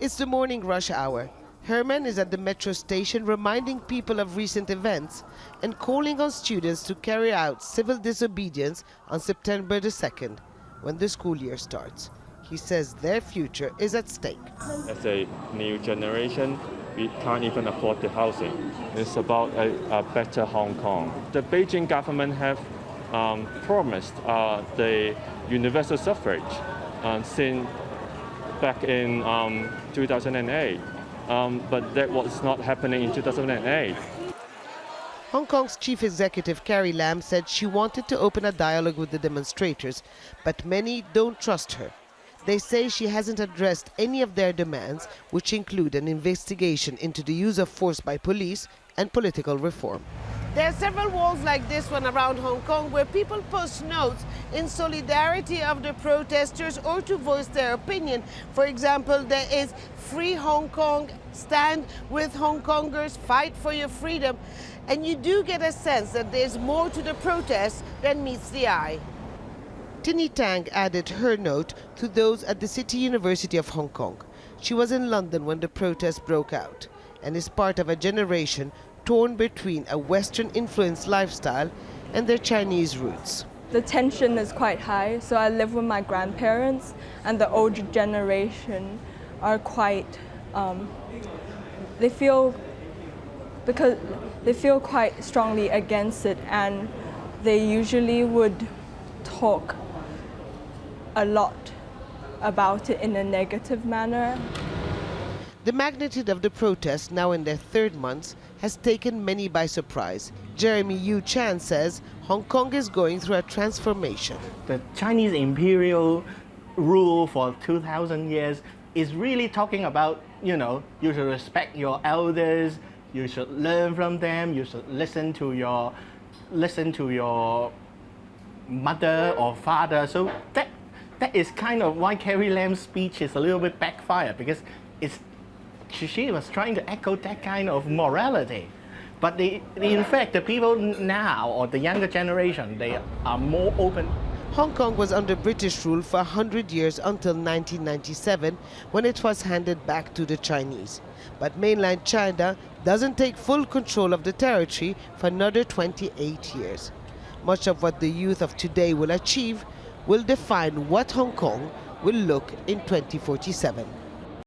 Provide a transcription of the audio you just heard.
It's the morning rush hour. Herman is at the metro station reminding people of recent events and calling on students to carry out civil disobedience on September the 2nd, when the school year starts. He says their future is at stake. As a new generation, we can't even afford the housing. It's about a better Hong Kong. The Beijing government have promised the universal suffrage since back in 2008, but that was not happening in 2008. Hong Kong's chief executive Carrie Lam said she wanted to open a dialogue with the demonstrators, but many don't trust her. They say she hasn't addressed any of their demands, which include an investigation into the use of force by police and political reform. There are several walls like this one around Hong Kong where people post notes in solidarity of the protesters or to voice their opinion. For example, there is Free Hong Kong, Stand with Hong Kongers, Fight for Your Freedom. And you do get a sense that there's more to the protest than meets the eye. TINI TANG added her note to those at the City University of Hong Kong. She was in London when the protest broke out and is part of a generation torn between a Western-influenced lifestyle and their Chinese roots. The tension is quite high, so I live with my grandparents, and the older generation are quite, they feel quite strongly against it, and they usually would talk a lot about it in a negative manner. The magnitude of the protests, now in their third month, has taken many by surprise. Jeremy Yu Chan says Hong Kong is going through a transformation. The Chinese imperial rule for 2,000 years is really talking about, you should respect your elders, you should learn from them, you should listen to your mother or father. So that is kind of why Carrie Lam's speech is a little bit backfired, because she was trying to echo that kind of morality. But in fact, the people now, or the younger generation, they are more open. Hong Kong was under British rule for 100 years until 1997, when it was handed back to the Chinese. But mainland China doesn't take full control of the territory for another 28 years. Much of what the youth of today will achieve will define what Hong Kong will look in 2047.